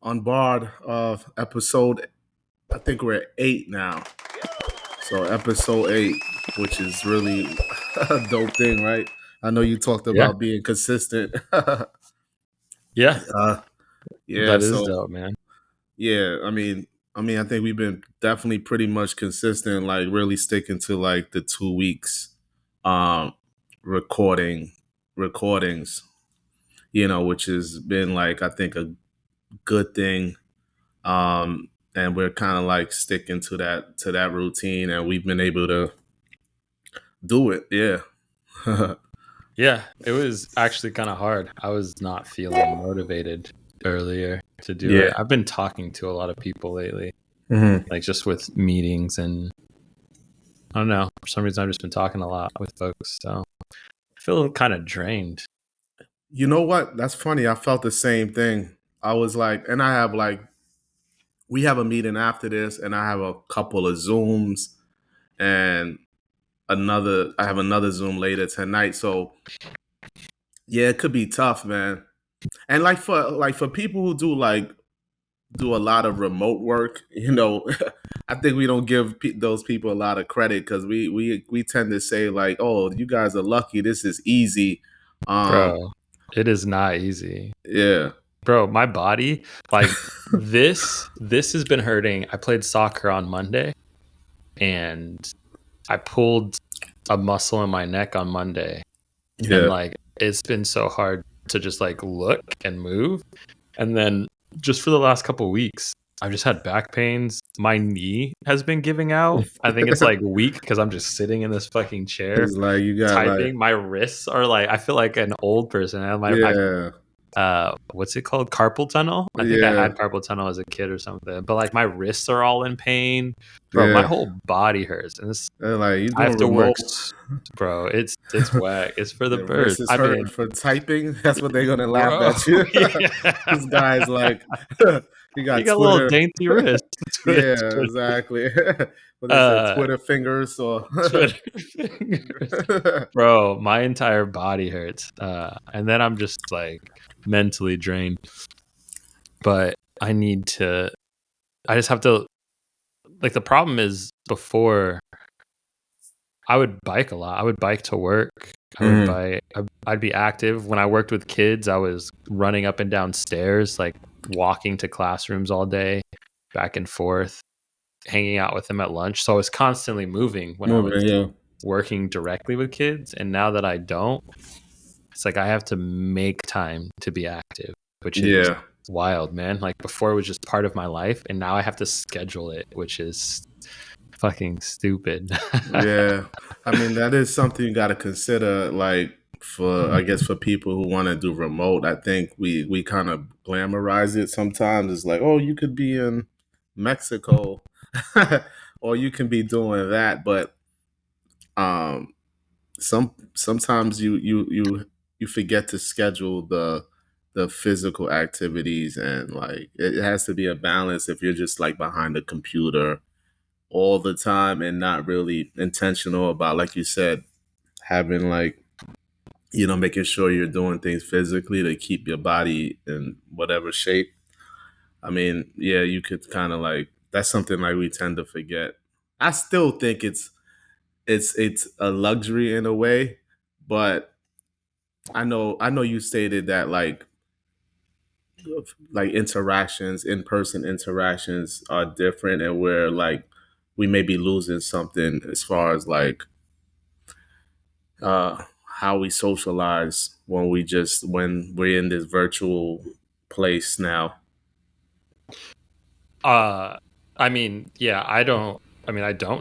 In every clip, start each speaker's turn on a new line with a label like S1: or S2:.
S1: Unbarred of episode. I think we're at 8 now. So episode 8, which is really a dope thing, right? I know you talked
S2: Yeah,
S1: about being consistent.
S2: yeah,
S1: uh, yeah.
S2: that is
S1: So
S2: dope, man.
S1: yeah, I think we've been definitely pretty much consistent, like really sticking to like the 2 weeks, um, recording recordings. Which has been like I think a good thing. And we're kind of like sticking to that routine, and we've been able to do it. Yeah.
S2: Yeah, it was actually kind of hard. I was not feeling motivated earlier to do
S1: Yeah.
S2: it. I've been talking to a lot of people lately,
S1: hmm
S2: like just with meetings, and I don't know. For some reason, I've just been talking a lot with folks, so I feel kind of drained.
S1: You know what? That's funny. I felt the same thing. I was like, and I have like, we have a meeting after this, and I have a couple of Zooms, and I have another Zoom later tonight. So yeah, it could be tough, man. And like for people who do a lot of remote work, I think we don't give those people a lot of credit because we tend to say like, oh, you guys are lucky. This is easy.
S2: Bro, it is not easy.
S1: Yeah.
S2: Bro, my body, like this has been hurting. I played soccer on Monday and I pulled a muscle in my neck on Monday, and
S1: Yeah.
S2: like it's been so hard to just like look and move. And then just for the last couple of weeks, I've just had back pains. My knee has been giving out. I think it's like weak because I'm just sitting in this fucking chair
S1: It's like you got like,
S2: typing. My wrists are like, I feel like an old person. And my
S1: yeah,
S2: what's it called? Carpal tunnel. I think I
S1: yeah,
S2: had carpal tunnel as a kid or something. But like my wrists are all in pain, bro. My
S1: yeah.
S2: whole body hurts, and this
S1: And like you
S2: I have
S1: doing
S2: to work,
S1: remote.
S2: bro. It's whack. It's for the
S1: Your
S2: birds.
S1: wrist is
S2: I
S1: hurting
S2: mean,
S1: for typing. That's what they're gonna laugh
S2: bro,
S1: at you.
S2: yeah.
S1: This guy's like, you
S2: You
S1: got
S2: got little
S1: Twitter.
S2: dainty wrists.
S1: Yeah, exactly. What they say,
S2: uh,
S1: Twitter fingers or
S2: Twitter fingers. Bro, my entire body hurts. And then I'm just like mentally drained. But I just have to, like, the problem is before I would bike a lot. I would bike to work.
S1: Mhm.
S2: I'd be active. When I worked with kids, I was running up and down stairs, like walking to classrooms all day, back and forth, hanging out with them at lunch. So I was constantly moving when I was
S1: Moving, yeah.
S2: working directly with kids. And now that I don't, it's like I have to make time to be active, which is
S1: Yeah.
S2: wild, man. Like before it was just part of my life, and now I have to schedule it, which is fucking stupid.
S1: Yeah. I mean, that is something you got to consider, like, for, I guess, for people who want to do remote. I think we kind of glamorize it sometimes. It's like, oh, you could be in Mexico or you can be doing that. But um, sometimes you forget to schedule the physical activities, and like it has to be a balance if you're just like behind the computer all the time and not really intentional about, like you said, having like, making sure you're doing things physically to keep your body in whatever shape. I mean, yeah, you could kind of like, that's something like we tend to forget. I still think it's a luxury in a way, but I know you stated that like interactions, in-person interactions are different, and where like we may be losing something as far as like how we socialize when we're in this virtual place now.
S2: uh I mean, yeah, I don't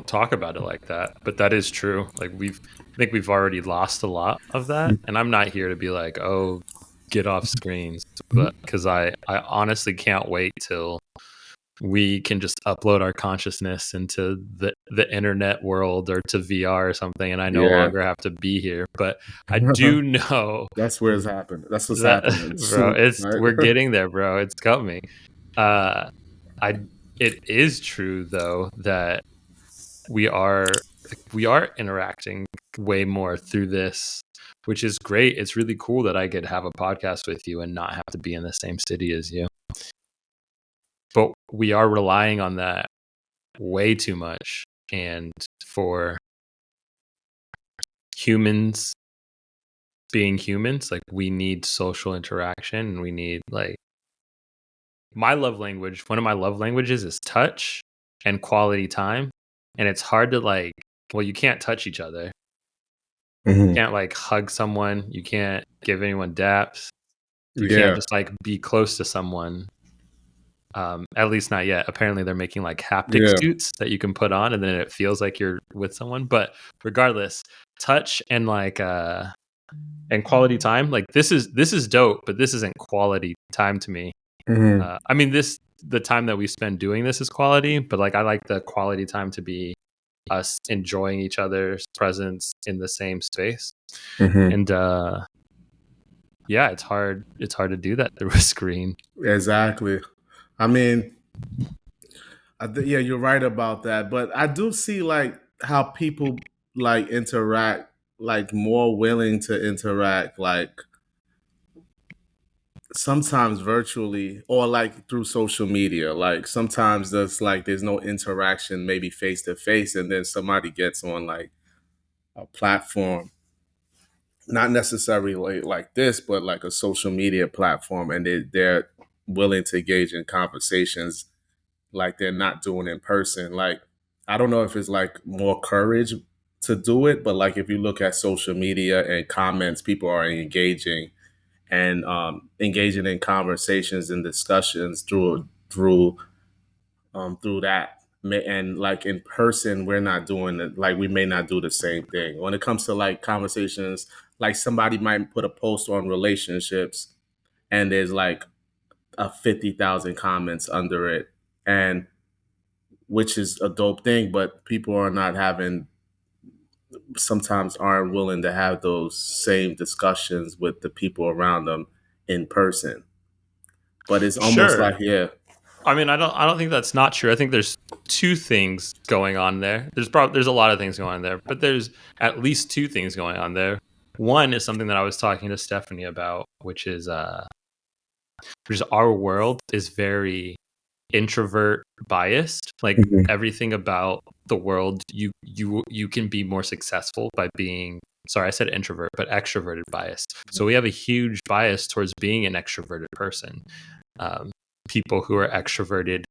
S2: talk about it like that, but that is true. Like I think we've already lost a lot of that, and I'm not here to be like, "Oh, get off screens," but cuz I honestly can't wait till we can just upload our consciousness into the internet world or to VR or something, and I no
S1: Yeah.
S2: longer have to be here. But I do know
S1: That's where it's happening. That's what's
S2: that,
S1: happening
S2: bro,
S1: soon, right?
S2: we're getting there, bro. It's coming. Uh, I it is true though that we are we are interacting way more through this, which is great. It's really cool that I get to have a podcast with you and not have to be in the same city as you. but we are relying on that way too much. And for humans being humans, like we need social interaction, and we need like my love language. One of my love languages is touch and quality time. And it's hard to like, well, you can't touch each other. You
S1: Hmm.
S2: can't like hug someone. You can't give anyone daps. You can't
S1: Yeah.
S2: just like be close to someone. At least not yet. Apparently, they're making like haptic
S1: Yeah.
S2: suits that you can put on, and then it feels like you're with someone. But regardless, touch and quality time, like this is dope, but this isn't quality time to me.
S1: Hmm.
S2: I mean, the time that we spend doing this is quality, but like I like the quality time to be us enjoying each other's presence in the same space.
S1: Hmm.
S2: And yeah, it's hard. It's hard to do that through a screen.
S1: Exactly. I mean, yeah, you're right about that. But I do see like how people like interact, like more willing to interact, like sometimes virtually or like through social media. Like sometimes there's no interaction, maybe face to face, and then somebody gets on like a platform, not necessarily like this, but like a social media platform, and they're willing to engage in conversations like they're not doing in person. Like I don't know if it's like more courage to do it, but like if you look at social media and comments, people are engaging and engaging in conversations and discussions through that. And like in person, we're not doing it. Like we may not do the same thing when it comes to like conversations. Like somebody might put a post on relationships, and there's like a 50,000 comments under it, and which is a dope thing, but people are not having sometimes aren't willing to have those same discussions with the people around them in person. But it's almost
S2: Sure.
S1: like, yeah.
S2: I mean, I don't think that's not true. I think there's two things going on there. There's a lot of things going on there, but there's at least two things going on there. One is something that I was talking to Stephanie about, which is our world is very introvert biased. Like
S1: Mhm.
S2: everything about the world, you can be more successful by being, sorry, I said introvert, but extroverted bias. So we have a huge bias towards being an extroverted person. Um, People who are extroverted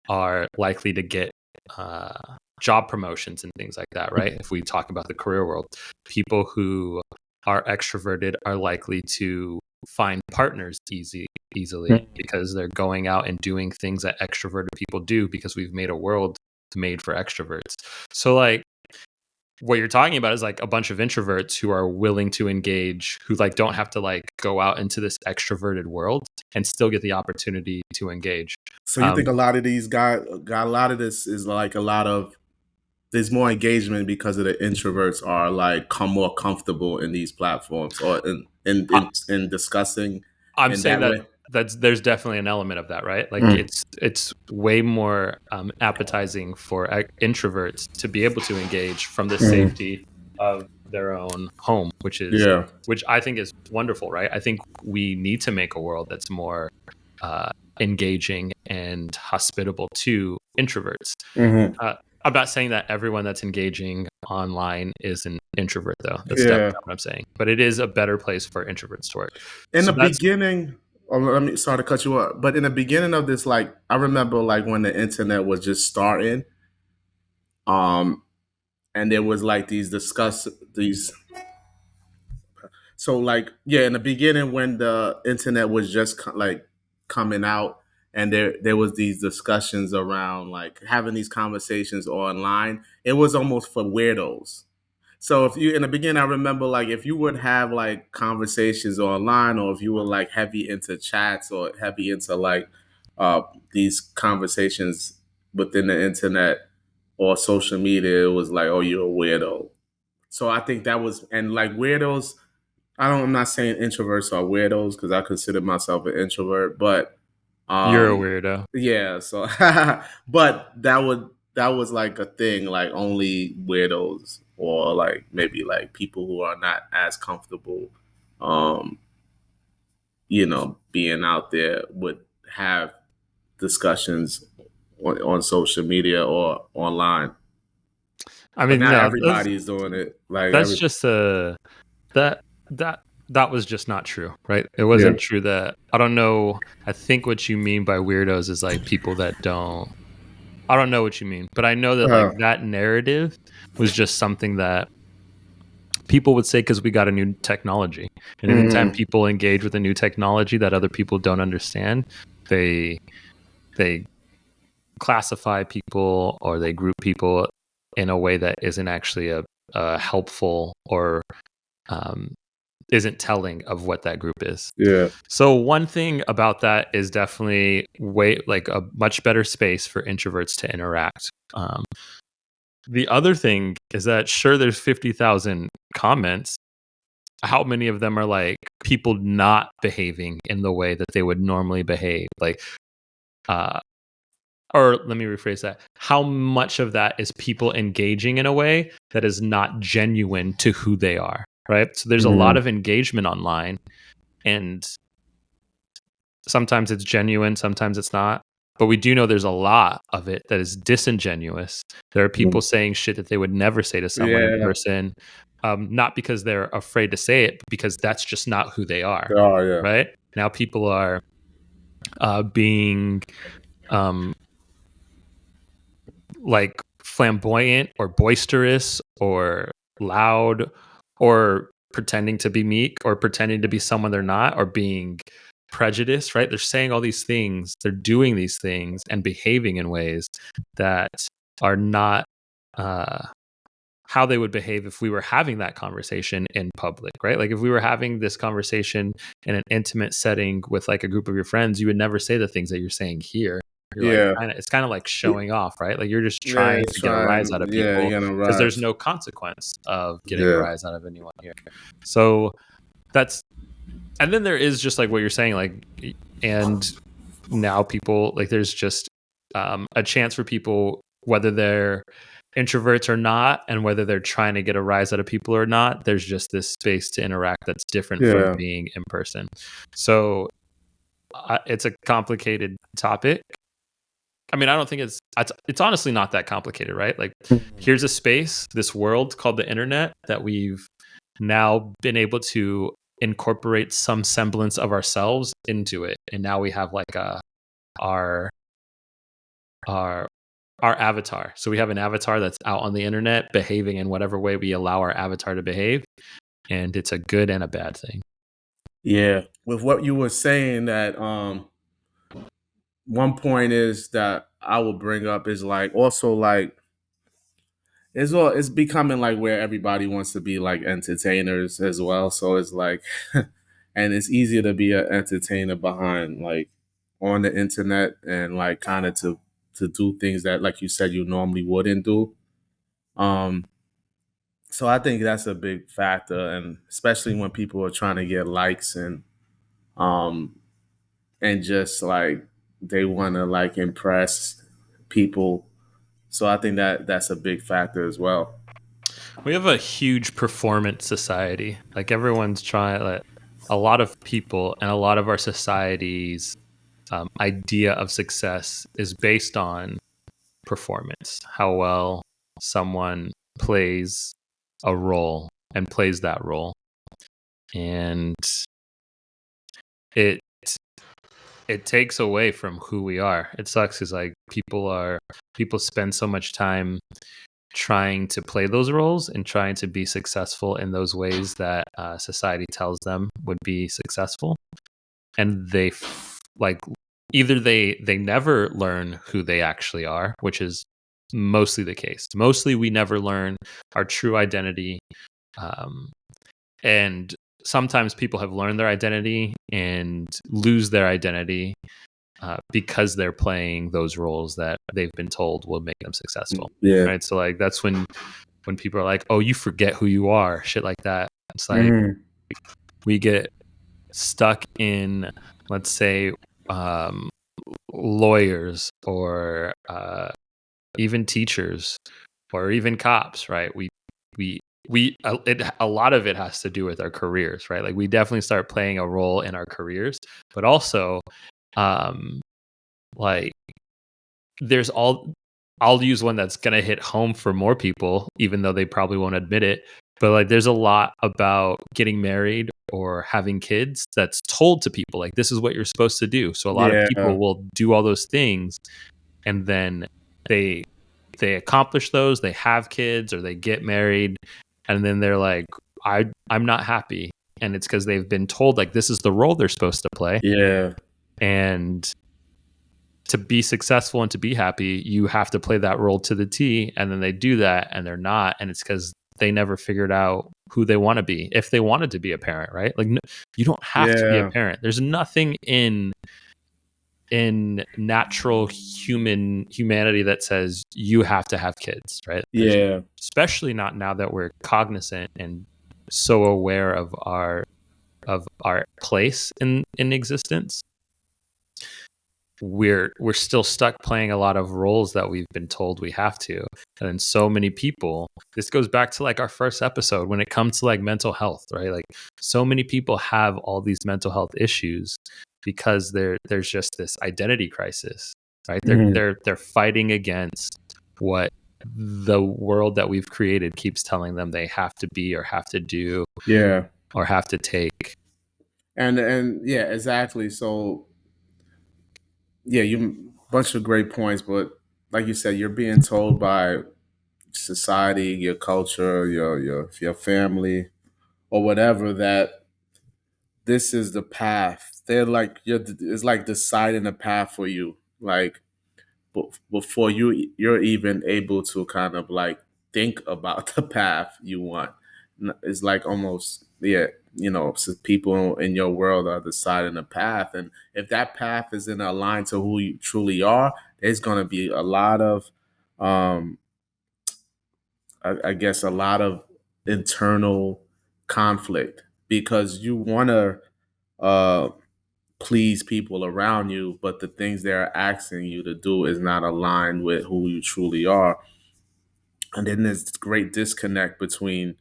S2: are likely to get job promotions and things like that, right? If we talk about the career world, people who are extroverted are likely to find partners easily because they're going out and doing things that extroverted people do because we've made a world made for extroverts. So like what you're talking about is like a bunch of introverts who are willing to engage, who like don't have to like go out into this extroverted world and still get the opportunity to engage.
S1: So you think
S2: Um,
S1: a lot of these guys got a lot of this is like a lot of there's more engagement because of the introverts are like come more comfortable in these platforms or in discussing
S2: I'm
S1: in
S2: saying
S1: that
S2: that
S1: way.
S2: there's definitely an element of that, right? Like
S1: Mm,
S2: it's way more appetizing for introverts to be able to engage from the
S1: mm,
S2: safety of their own home,
S1: yeah.
S2: which I think is wonderful, right? I think we need to make a world that's more uh, engaging and hospitable to introverts.
S1: Hmm.
S2: Uh, I'm not saying that everyone that's engaging online is an introvert, though. That's definitely
S1: Yeah.
S2: not what I'm saying. But it is a better place for introverts to work.
S1: In the
S2: So that's
S1: beginning, oh, let me sorry to cut you off, but in the beginning of this, like I remember like when the internet was just starting, um, and there was like these so like yeah, in the beginning when the internet was just like coming out, and there was these discussions around like having these conversations online. It was almost for weirdos. So if you in the beginning, I remember like if you would have like conversations online, or if you were like heavy into chats or heavy into like uh these conversations within the internet or social media, it was like, oh, you're a weirdo. So I think that was and like weirdos. I'm not saying introverts are weirdos because I consider myself an introvert, but
S2: you're a
S1: um,
S2: weirdo.
S1: yeah. So, but that was like a thing, like only weirdos or like maybe like people who are not as comfortable, um, being out there would have discussions on social media or online.
S2: I
S1: But
S2: mean,
S1: not
S2: no,
S1: everybody is doing it. Like
S2: that's
S1: every
S2: just that that that was just not true, right? It
S1: yeah.
S2: wasn't true that I don't know. I think what you mean by weirdos is like people that don't. I don't know what you mean, but I know that like
S1: Uh,
S2: that narrative was just something that people would say because we got a new technology, and anytime
S1: mm,
S2: people engage with a new technology that other people don't understand, they they classify people or they group people in a way that isn't actually a helpful or um, isn't telling of what that group is.
S1: yeah.
S2: So one thing about that is definitely way like a much better space for introverts to interact. The other thing is that sure, there's 50,000 comments. How many of them are like people not behaving in the way that they would normally behave? Like, uh, or let me rephrase that. How much of that is people engaging in a way that is not genuine to who they are? Right. So there's a lot
S1: Mm,
S2: of engagement online, and sometimes it's genuine, sometimes it's not. But we do know there's a lot of it that is disingenuous. There are people
S1: mm,
S2: saying shit that they would never say to someone in
S1: yeah.
S2: person, not because they're afraid to say it, but because that's just not who they are.
S1: Oh yeah.
S2: Right now, people are being um, like flamboyant or boisterous or loud or pretending to be meek or pretending to be someone they're not or being prejudiced, right? They're saying all these things, they're doing these things and behaving in ways that are not uh, how they would behave if we were having that conversation in public, right? Like if we were having this conversation in an intimate setting with like a group of your friends, you would never say the things that you're saying here. You're like
S1: Yeah.
S2: it's kind of like showing off, right? Like you're just
S1: Yeah,
S2: trying
S1: it's
S2: to get a rise out
S1: trying.
S2: of
S1: Yeah,
S2: people
S1: you're gonna
S2: because there's
S1: rise.
S2: no consequence of getting a
S1: Yeah.
S2: rise out of anyone here. So that's and then there is just like what you're saying, like and now people like there's just a chance for people whether they're introverts or not and whether they're trying to get a rise out of people or not, there's just this space to interact that's different from
S1: Yeah.
S2: being in person. So it's a complicated topic. I mean, I don't think it's honestly not that complicated, right? Like here's a space, this world called the internet that we've now been able to incorporate some semblance of ourselves into it, and now we have like our our our avatar. So we have an avatar that's out on the internet behaving in whatever way we allow our avatar to behave, and it's a good and a bad thing.
S1: Yeah. With what you were saying, that one point is that I will bring up is like also like it's becoming like where everybody wants to be like entertainers as well. So it's like and it's easier to be an entertainer behind like on the internet and like kind of to do things that like you said you normally wouldn't do. Um so I think that's a big factor, and especially when people are trying to get likes um and just like they want to like impress people. So I think that that's a big factor as well.
S2: We have a huge performance society. Like everyone's trying, like a lot of people and a lot of our society's idea of success is based on performance, how well someone plays a role and plays that role. And it it takes away from who we are. It sucks because like people spend so much time trying to play those roles and trying to be successful in those ways that society tells them would be successful, and like either they never learn who they actually are, which is mostly the case. Mostly we never learn our true identity, um, and sometimes people have learned their identity and lose their identity because they're playing those roles that they've been told will make them successful.
S1: Yeah.
S2: Right. So like that's when people are like, "Oh, you forget who you are," shit like that. It's like
S1: Mhm.
S2: we get stuck in, let's say, um, lawyers or even teachers or even cops, right? We a lot of it has to do with our careers, right? Like we definitely start playing a role in our careers, but also um, like there's all I'll use one that's going to hit home for more people, even though they probably won't admit it. But like, there's a lot about getting married or having kids that's told to people, like, this is what you're supposed to do. So a lot of
S1: Yeah.
S2: people will do all those things, and then they accomplish those, they have kids or they get married, and then they're like, I'm not happy. And it's because they've been told, like, this is the role they're supposed to play.
S1: Yeah.
S2: And to be successful and to be happy, you have to play that role to the T. And then they do that and they're not. And it's because they never figured out who they want to be, if they wanted to be a parent, right? Like, no, you don't have to be a
S1: Yeah.
S2: parent. There's nothing in natural humanity that says you have to have kids, right?
S1: Yeah.
S2: Especially not now that we're cognizant and so aware of our place in existence. We're still stuck playing a lot of roles that we've been told we have to. And then so many people, this goes back to like our first episode when it comes to like mental health, right? Like, so many people have all these mental health issues because there's just this identity crisis, right?
S1: Mhm.
S2: They're fighting against what the world that we've created keeps telling them they have to be or have to do
S1: Yeah.
S2: or have to take.
S1: And yeah, exactly. So yeah, you bunch of great points, but like you said, you're being told by society, your culture, your family, or whatever that this is the path. They're like it's like deciding the path for you. Like before you're even able to kind of like think about the path you want. It's like almost yeah, so people in your world are deciding the path, and if that path is in a line to who you truly are, there's going to be a lot of, um, I guess, a lot of internal conflict because you want to uh, please people around you, but the things they're asking you to do is not aligned with who you truly are. And then there's this great disconnect between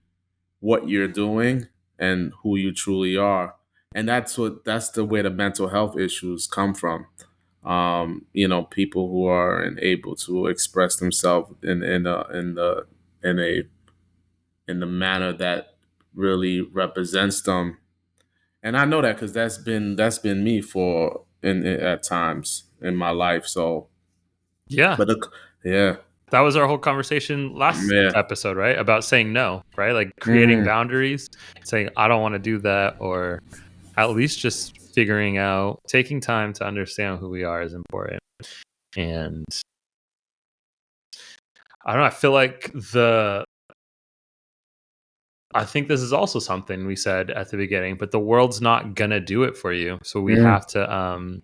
S1: what you're doing and who you truly are. And that's the way the mental health issues come from. People who aren't able to express themselves in a in the manner that really represents them. And I know that because that's been me for in at times in my life. So,
S2: Yeah.
S1: but yeah,
S2: That was our whole conversation last
S1: yeah,
S2: episode, right? About saying no, right? Like creating
S1: hmm
S2: boundaries, saying, I don't want to do that, or at least just figuring out, taking time to understand who we are is important. And I don't know, I feel like I think this is also something we said at the beginning, but the world's not gonna do it for you. So we have to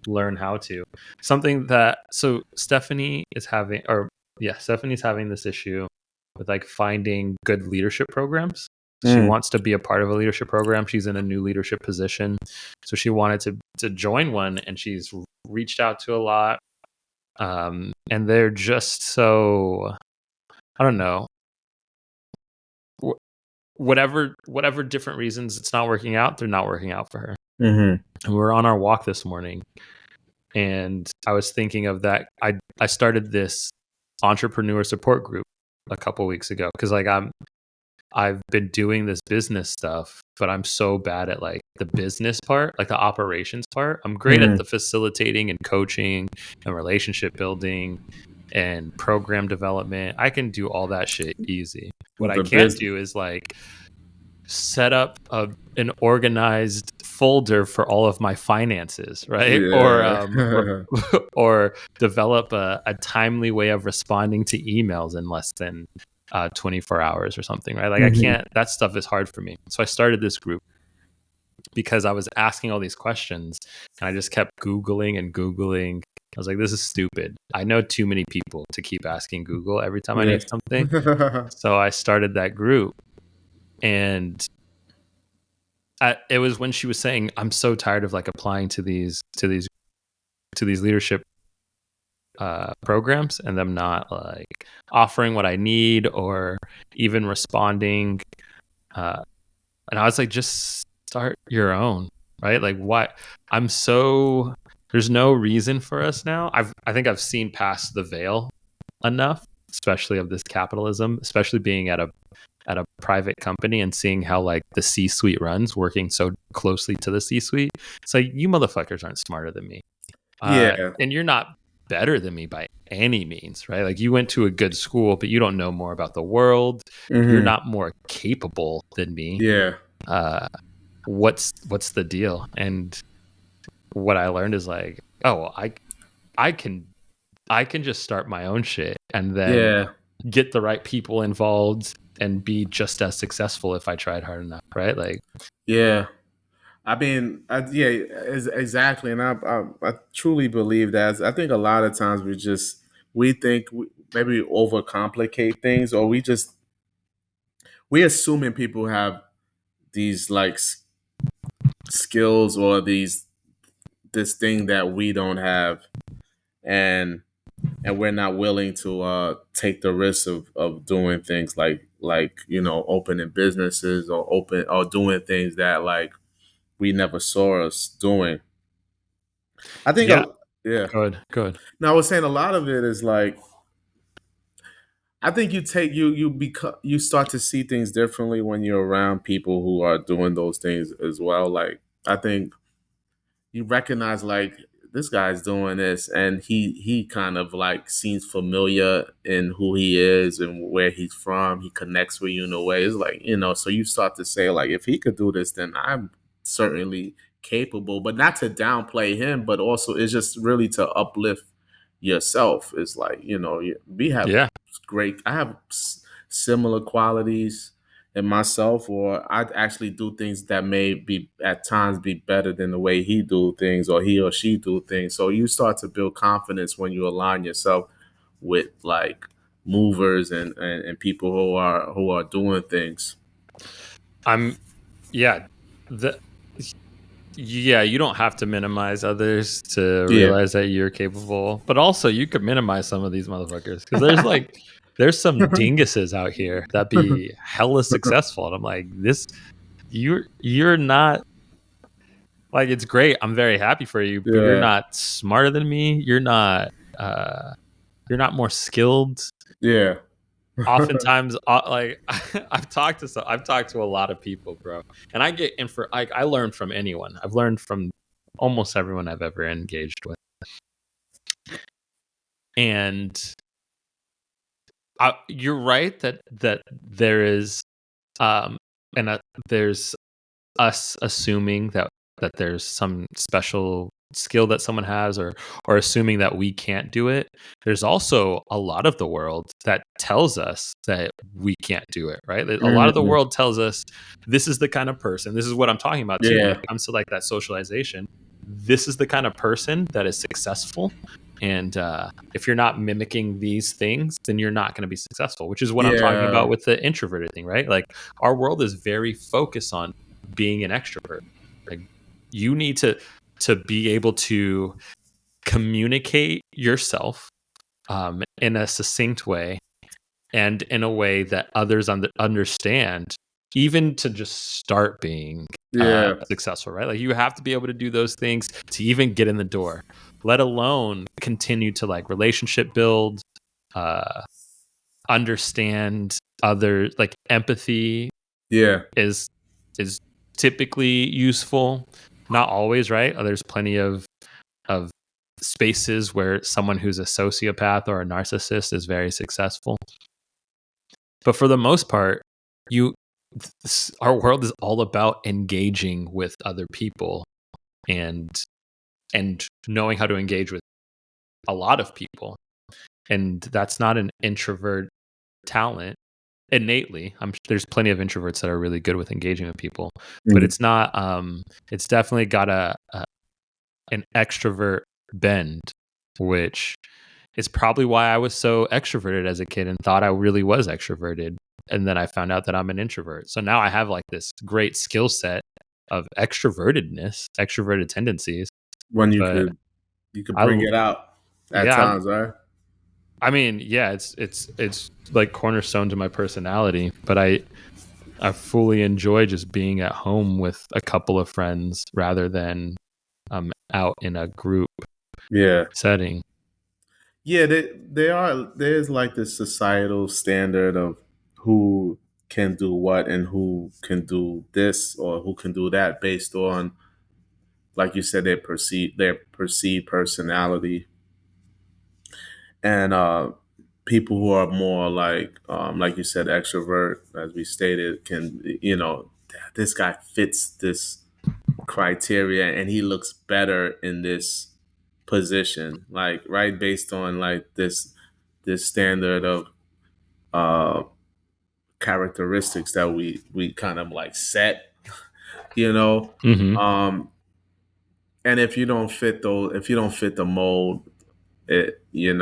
S2: learn how to. Something that so Stephanie's having this issue with like finding good leadership programs. She
S1: hmm
S2: wants to be a part of a leadership program. She's in a new leadership position. So she wanted to join one, and she's reached out to a lot. And they're just so, I don't know, whatever different reasons it's not working out, they're not working out for her.
S1: hmm
S2: And we were on our walk this morning, and I was thinking of that. I started this entrepreneur support group a couple weeks ago because like I've been doing this business stuff, but I'm so bad at like the business part, like the operations part. I'm great at
S1: hmm
S2: the facilitating and coaching and relationship building and program development. I can do all that shit easy. What I
S1: the
S2: can't
S1: business,
S2: do is like set up an organized folder for all of my finances, right?
S1: yeah,
S2: Or develop a timely way of responding to emails in less than 24 hours or something, right? Like I
S1: hmm
S2: can't. That stuff is hard for me. So I started this group because I was asking all these questions, and I just kept Googling and Googling. I was like, this is stupid. I know too many people to keep asking Google every time I
S1: yeah,
S2: need something. So I started that group, and it was when she was saying, I'm so tired of like applying to these leadership programs and them not like offering what I need or even responding. And I was like, just start your own, right? Like, what? I'm so There's no reason for us now. I think I've seen past the veil enough, especially of this capitalism, especially being at a private company and seeing how like the C-suite runs, working so closely to the C-suite. It's like, you motherfuckers aren't smarter than me.
S1: Yeah.
S2: And you're not better than me by any means, right? Like, you went to a good school, but you don't know more about the world. You're
S1: Hmm.
S2: not more capable than me.
S1: Yeah.
S2: Uh, what's the deal? And what I learned is like, oh, I can just start my own shit and then
S1: Yeah.
S2: get the right people involved and be just as successful if I tried hard enough, right? Like,
S1: Yeah. I mean, yeah, exactly, and I truly believe that. I think a lot of times we think maybe we overcomplicate things, or we assuming people have these like skills or this thing that we don't have, and we're not willing to take the risk of doing things like opening businesses or doing things that like we never saw us doing. I think
S2: yeah,
S1: yeah.
S2: good.
S1: Now I was saying a lot of it is like I think you start to see things differently when you're around people who are doing those things as well. Like I think you recognize like this guy's doing this and he kind of like seems familiar in who he is and where he's from. He connects with you in a way. It's like, so you start to say like if he could do this, then I'm certainly capable, but not to downplay him, but also it's just really to uplift yourself. It's like, we have
S2: Yeah.
S1: I have similar qualities in myself, or I actually do things that may be at times be better than the way he do things or he or she do things. So you start to build confidence when you align yourself with like movers and people who are doing things.
S2: I'm yeah. The Yeah, you don't have to minimize others to
S1: Yeah.
S2: realize that you're capable, but also you could minimize some of these motherfuckers because there's some dinguses out here that be hella successful, and I'm like, you're not, like, it's great. I'm very happy for you, but you're
S1: Yeah.
S2: not smarter than me. Uh, you're not more skilled.
S1: Yeah.
S2: Oftentimes, like, I've talked to a lot of people, bro, and I get in for like, I learn from anyone. I've learned from almost everyone I've ever engaged with, and you're right that there is, um and there's us assuming that there's some special skill that someone has, or assuming that we can't do it. There's also a lot of the world that tells us that we can't do it, right? A lot of the
S1: Mhm.
S2: world tells us this is the kind of person, this is what I'm talking about too when
S1: Yeah.
S2: it comes to like that socialization. This is the kind of person that is successful, and if you're not mimicking these things, then you're not going to be successful, which is what I'm talking
S1: Yeah.
S2: about with the introverted thing, right? Like, our world is very focused on being an extrovert. Like, you need to be able to communicate yourself, in a succinct way and in a way that others understand, even to just start being
S1: Yeah.
S2: successful, right? Like, you have to be able to do those things to even get in the door, let alone continue to like relationship build, uh, understand other, like, empathy
S1: Yeah.
S2: is is typically useful, not always, right? There's plenty of spaces where someone who's a sociopath or a narcissist is very successful, but for the most part, you our world is all about engaging with other people, and knowing how to engage with a lot of people, and that's not an introvert talent innately. There's plenty of introverts that are really good with engaging with people, but
S1: Mhm.
S2: it's not, it's definitely got an extrovert bend, which is probably why I was so extroverted as a kid and thought I really was extroverted, and then I found out that I'm an introvert. So now I have like this great skill set of extroverted tendencies,
S1: When
S2: but
S1: you could bring
S2: I
S1: it out at
S2: yeah,
S1: times, right?
S2: I mean, yeah, it's like cornerstone to my personality, but I fully enjoy just being at home with a couple of friends rather than out in a group
S1: Yeah.
S2: setting.
S1: Yeah, there's like this societal standard of who can do what and who can do this or who can do that based on, like you said, their perceived personality. And people who are more like you said, extrovert, as we stated, can, this guy fits this criteria and he looks better in this position, like, right, based on like this standard of uh characteristics that we kind of like set, you know
S2: Mm-hmm.
S1: um and if you don't fit the mold, you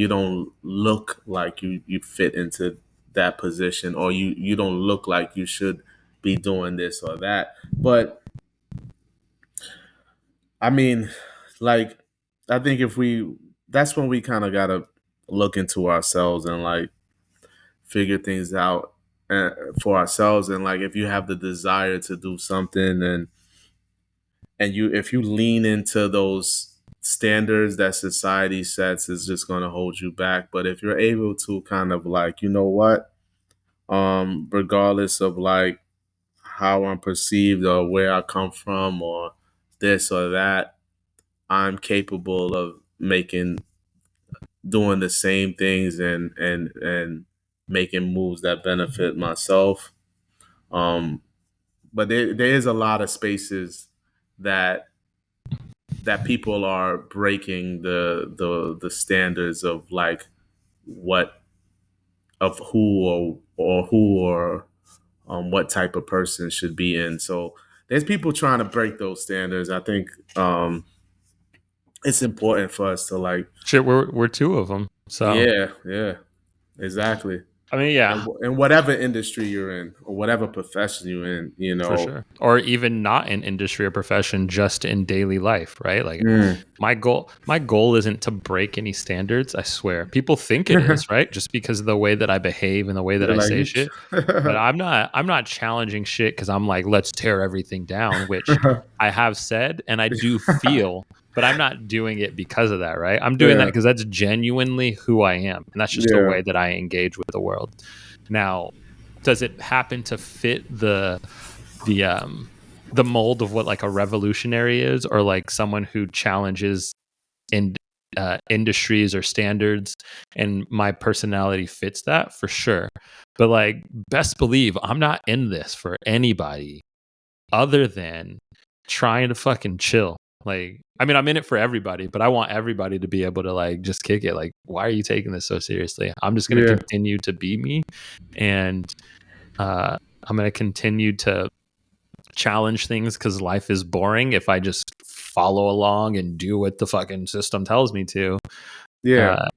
S1: don't look like you fit into that position, or you don't look like you should be doing this or that. But I mean, like, I think if we that's when we kind of got to look into ourselves and like figure things out for ourselves. And like, if you have the desire to do something, and you if you lean into those standards that society sets, is just going to hold you back. But if you're able to kind of like, what, regardless of like how I'm perceived or where I come from or this or that, I'm capable of making doing the same things and making moves that benefit myself. um but there is a lot of spaces that people are breaking the standards of like what of who or what type of person should be in. So there's people trying to break those standards. I think it's important for us to like,
S2: Shit, we're two of them. So
S1: yeah, yeah, exactly.
S2: I mean, yeah,
S1: In whatever industry you're in or whatever profession you're in,
S2: for sure. Or even not in industry or profession, just in daily life, right? Like
S1: mm.
S2: my goal isn't to break any standards, I swear. People think it is, right? Just because of the way that I behave and the way that
S1: They're
S2: I
S1: like
S2: say
S1: you.
S2: shit. But I'm not challenging shit cuz I'm like let's tear everything down, which I have said and I do feel, but I'm not doing it because of that, right? I'm doing that
S1: Yeah,
S2: because that's genuinely who I am. And that's just the
S1: yeah,
S2: way that I engage with the world. Now, does it happen to fit the um the mold of what like a revolutionary is, or like someone who challenges in industries or standards, and my personality fits that for sure. But like, best believe I'm not in this for anybody other than trying to fucking chill. Like, I mean, I'm in it for everybody, but I want everybody to be able to like just kick it. Like, why are you taking this so seriously? I'm just going to
S1: yeah,
S2: continue to be me, and I'm going to continue to challenge things because life is boring if I just follow along and do what the fucking system tells me to.
S1: yeah.
S2: Uh,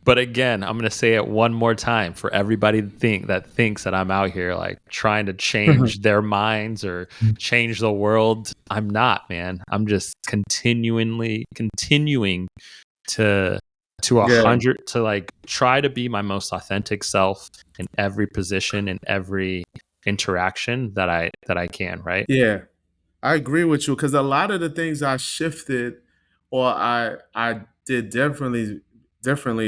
S2: but again, I'm gonna say it one more time for everybody thinks that I'm out here like trying to change their minds or change the world. I'm not, man. I'm just continuing to a
S1: Yeah,
S2: hundred to like try to be my most authentic self in every position in every interaction that I can, right?
S1: yeah. I agree with you because a lot of the things I shifted or I did differently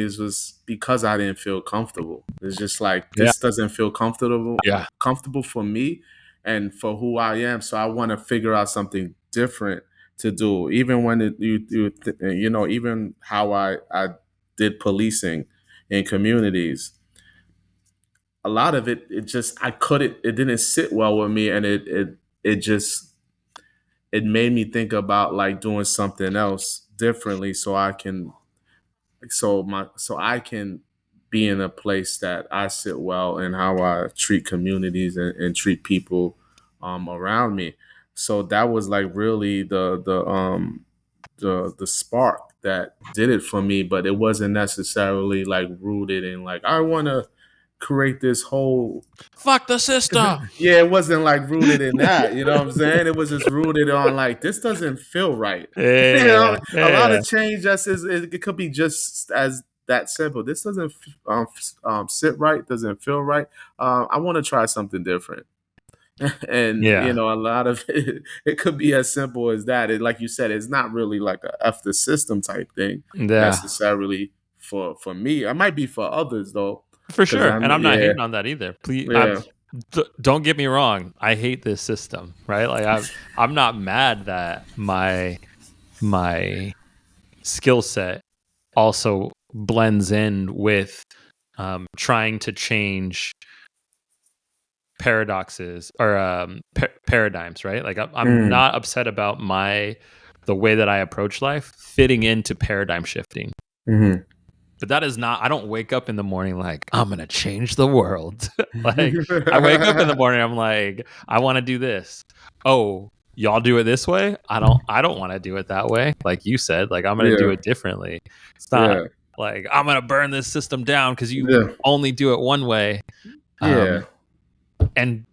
S1: is was because I didn't feel comfortable. It's just like,
S2: Yeah.
S1: this doesn't feel
S2: Yeah.
S1: comfortable for me and for who I am. So I want to figure out something different to do. Even when even how I did policing in communities, a lot of it just it didn't sit well with me, and it just it made me think about like doing something else differently, so I can be in a place that I sit well in how I treat communities and treat people around me. So that was like really the spark that did it for me, but it wasn't necessarily like rooted in like, I want to create this whole.
S2: Fuck the system.
S1: Yeah, it wasn't like rooted in that. You know what I'm saying? It was just rooted on like, this doesn't feel right.
S2: Yeah.
S1: A lot
S2: Yeah.
S1: of change just is, it could be just as that simple. This doesn't sit right, doesn't feel right. I want to try something different. And
S2: Yeah.
S1: a lot of it could be as simple as that. Like you said, it's not really like a F the system type thing
S2: Yeah.
S1: necessarily for me. It might be for others though,
S2: For
S1: because
S2: sure.
S1: I'm
S2: And I'm not
S1: yeah,
S2: hating on that either. Please,
S1: yeah.
S2: don't get me wrong. I hate this system, right? Like I'm not mad that my skill set also blends in with trying to change paradoxes or paradigms, right? Like I'm
S1: Mm,
S2: not upset about the way that I approach life fitting into paradigm shifting.
S1: hmm.
S2: But that is not, I don't wake up in the morning like, I'm going to change the world. Like, I wake up in the morning, I'm like, I want to do this. Oh, y'all do it this way? I don't want to do it that way. Like you said, like, I'm going to do
S1: Yeah,
S2: it differently. It's not
S1: yeah,
S2: like, I'm going to burn this system down because you
S1: yeah,
S2: only do it one way.
S1: yeah.
S2: Um, and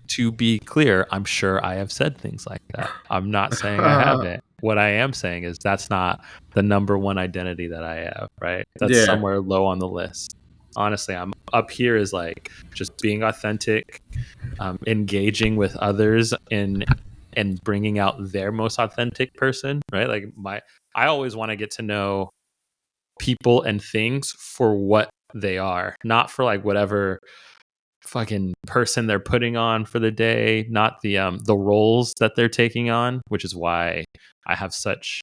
S2: to be clear, I'm sure I have said things like that. I'm not saying I haven't. What I am saying is that's not the number one identity that I have, right? That's
S1: Yeah.
S2: somewhere low on the list. Honestly, I'm up here is like just being authentic, engaging with others in and bringing out their most authentic person, right? Like I always want to get to know people and things for what they are, not for like whatever fucking person they're putting on for the day, not the roles that they're taking on, which is why I have such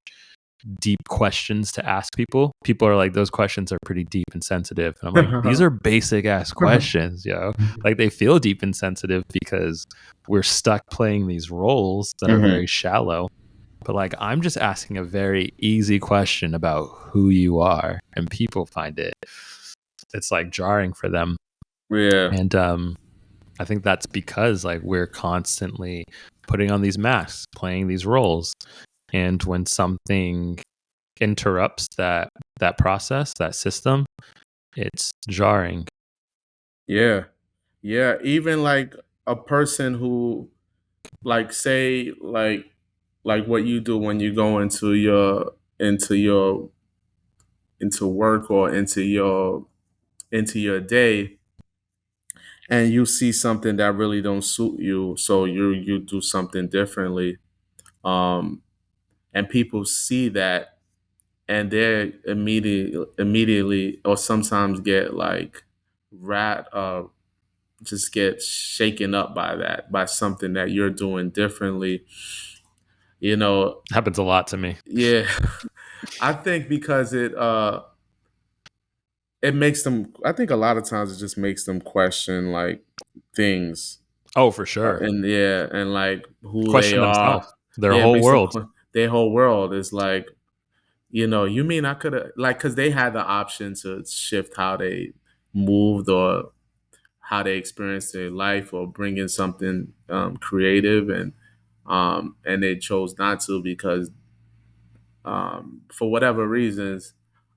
S2: deep questions to ask people. People are like, those questions are pretty deep and sensitive. And I'm like, these are basic ass questions, yo. Like they feel deep and sensitive because we're stuck playing these roles that are
S1: Hmm.
S2: very shallow. But like I'm just asking a very easy question about who you are, and people find it's like jarring for them.
S1: Yeah.
S2: And I think that's because like we're constantly putting on these masks, playing these roles, and when something interrupts that process, that system, it's jarring.
S1: Yeah. Yeah. Even like a person who, like, say, like what you do when you go into your into work or into your day, and you see something that really don't suit you, so you do something differently. Um, and people see that, and they immediately, or sometimes get like rat just get shaken up by that, by something that you're doing differently. You know,
S2: Happens a lot to me.
S1: yeah. I think because it makes them. I think a lot of times it just makes them question like things,
S2: Oh, for sure.
S1: and yeah, and like who they
S2: Question
S1: are.
S2: themselves, their
S1: Yeah, it
S2: whole
S1: makes them.
S2: world.
S1: Their whole world is like, you mean I could have, like, because they had the option to shift how they moved or how they experienced their life, or bring in something creative, and they chose not to because for whatever reasons,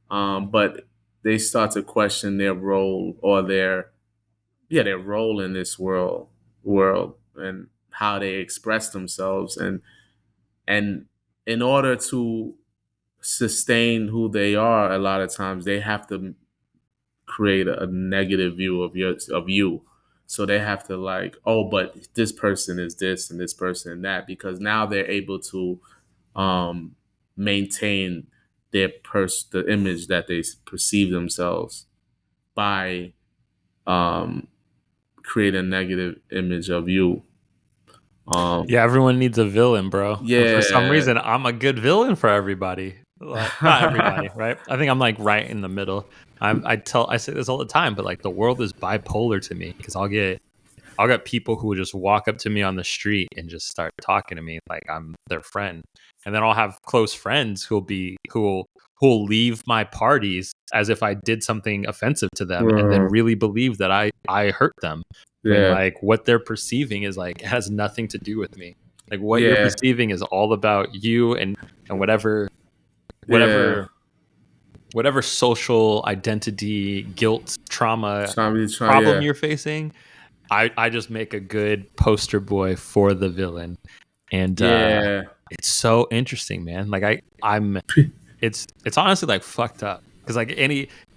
S1: but they start to question their role, or their role in this world, and how they express themselves, and in order to sustain who they are, a lot of times they have to create a negative view of you. So they have to, like, oh, but this person is this and this person that, because now they're able to um maintain the image that they perceive themselves by um create a negative image of you. um
S2: Yeah, everyone needs a villain, bro. And for some
S1: yeah.
S2: reason, I'm a good villain for everybody. Like, not everybody, right? I think I'm like right in the middle. I say this all the time, but like the world is bipolar to me because I'll get people who will just walk up to me on the street and just start talking to me like I'm their friend. And then I'll have close friends who'll leave my parties as if I did something offensive to them and then
S1: Uh,
S2: really believe that I hurt them. When
S1: yeah,
S2: like what they're perceiving is like has nothing to do with me. Like what you're
S1: yeah,
S2: perceiving is all about you and
S1: yeah.
S2: whatever whatever social identity, guilt, trauma
S1: Try,
S2: problem
S1: yeah,
S2: you're facing. I just make a good poster boy for the villain. And
S1: yeah.
S2: it's so interesting, man. Like I'm it's honestly like fucked up. Because like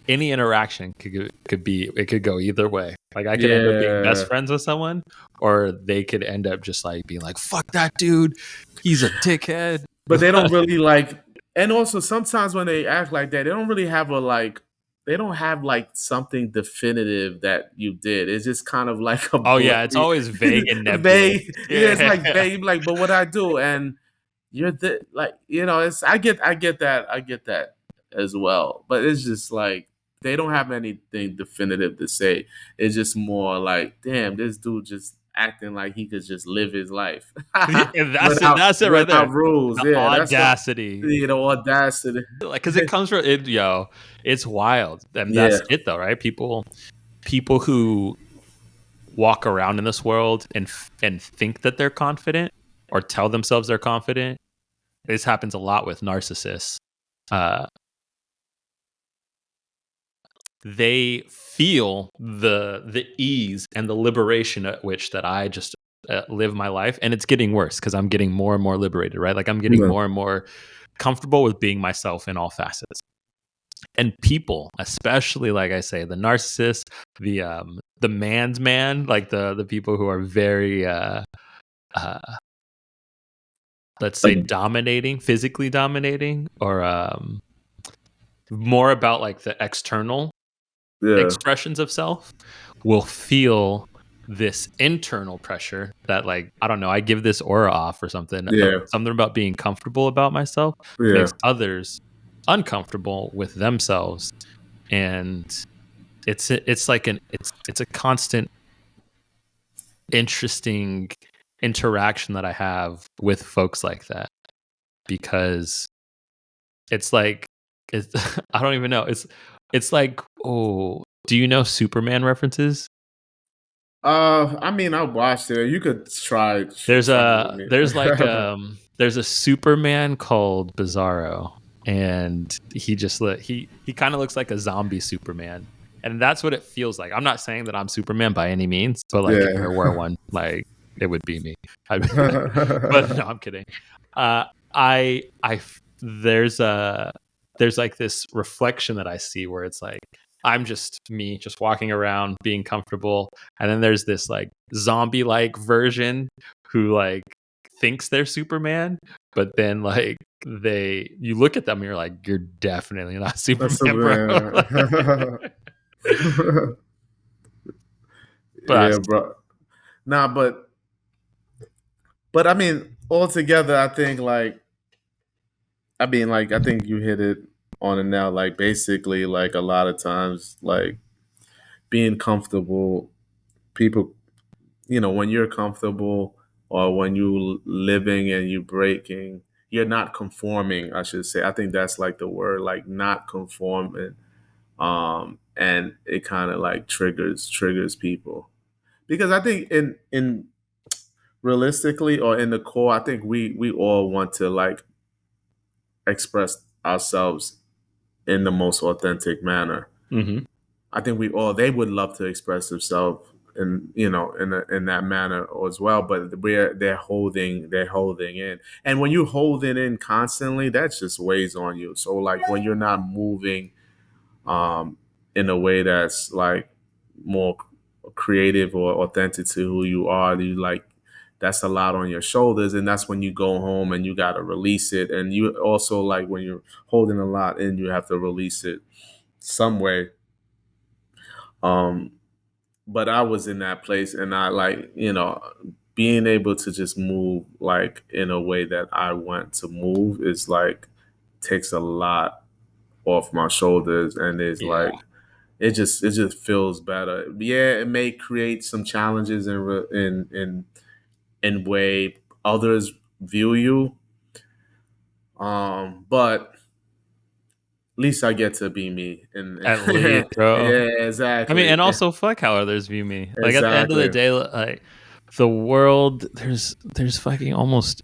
S2: any interaction could go either way. Like I could end up being best
S1: Yeah,
S2: friends with someone, or they could end up just like being like, "Fuck that dude, he's a dickhead."
S1: but they don't really like. And also sometimes when they act like that, they don't really have a like. They don't have like something definitive that you did. It's just kind of like a
S2: Oh yeah, it's always vague and nebulous.
S1: vague. Yeah, it's like
S2: Yeah.
S1: vague. Like, but what I do, and you're the like, it's I get that as well. But it's just like they don't have anything definitive to say. It's just more like, damn, this dude just acting like he could just live his life
S2: And that's it.
S1: without
S2: That's it right there.
S1: without rules.
S2: The
S1: Yeah, that's the
S2: audacity,
S1: audacity.
S2: like, because it comes from it. It's wild, and
S1: Yeah,
S2: that's it, though, right? People who walk around in this world and think that they're confident or tell themselves they're confident. This happens a lot with narcissists. Uh, they feel the ease and the liberation at which that I just live my life, and it's getting worse because I'm getting more and more liberated, right? Like I'm getting
S1: yeah,
S2: more and more comfortable with being myself in all facets. And people, especially like I say, the narcissist, the man's man, like the people who are very uh let's say dominating, physically dominating, or more about like the external
S1: yeah,
S2: expressions of self, will feel this internal pressure that, like, I don't know, I give this aura off or something of
S1: yeah,
S2: something about being comfortable about myself
S1: yeah.
S2: makes others uncomfortable with themselves. And it's like it's a constant interesting interaction that I have with folks like that, because it's like it's I don't even know. It's like, oh, do you know Superman references?
S1: I mean, I watched it. You could try shoot something with me.
S2: There's a Superman called Bizarro, and he kind of looks like a zombie Superman. And that's what it feels like. I'm not saying that I'm Superman by any means, but like if there were
S1: Yeah.
S2: one, like it would be me. But no, I'm kidding. There's like this reflection that I see where it's like I'm just me, just walking around, being comfortable, and then there's this like zombie-like version who like thinks they're Superman, but then like you look at them and you're like, you're definitely not
S1: That's a
S2: Superman, bro.
S1: man.
S2: But
S1: Yeah, bro. Nah, but I mean, altogether, I think you hit it on it now. Like basically, like a lot of times, like being comfortable, people, when you're comfortable or when you living and you breaking, you're not conforming. I should say. I think that's like the word, like not conforming. And it kind of like triggers people because I think in realistically or in the core, I think we all want to like express ourselves in the most authentic manner.
S2: Mhm.
S1: I think they would love to express themselves in that manner as well, but they're holding in. And when you hold it in constantly, that just weighs on you. So like when you're not moving um in a way that's like more creative or authentic to who you are, you like that's a lot on your shoulders, and that's when you go home and you got to release it. And you also like when you're holding a lot in, you have to release it some way. um but I was in that place, and I like being able to just move like in a way that I want to move is like takes a lot off my shoulders, and is
S2: Yeah.
S1: like it just feels better. Yeah, it may create some challenges in way others view you, but at least I get to be me. And
S2: At least, bro.
S1: yeah,
S2: I mean,
S1: exactly,
S2: and also fuck how others view me. Like at the end of the
S1: exactly.
S2: day, like the world, there's fucking almost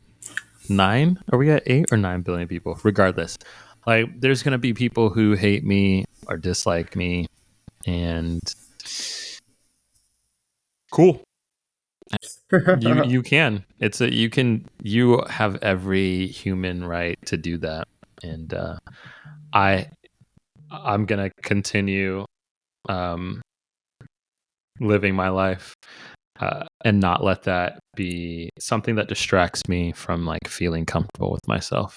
S2: 9. Are we at 8 or 9 billion people? Regardless, like there's gonna be people who hate me or dislike me, and cool. You can. You have every human right to do that, and I I'm gonna continue living my life and not let that be something that distracts me from like feeling comfortable with myself.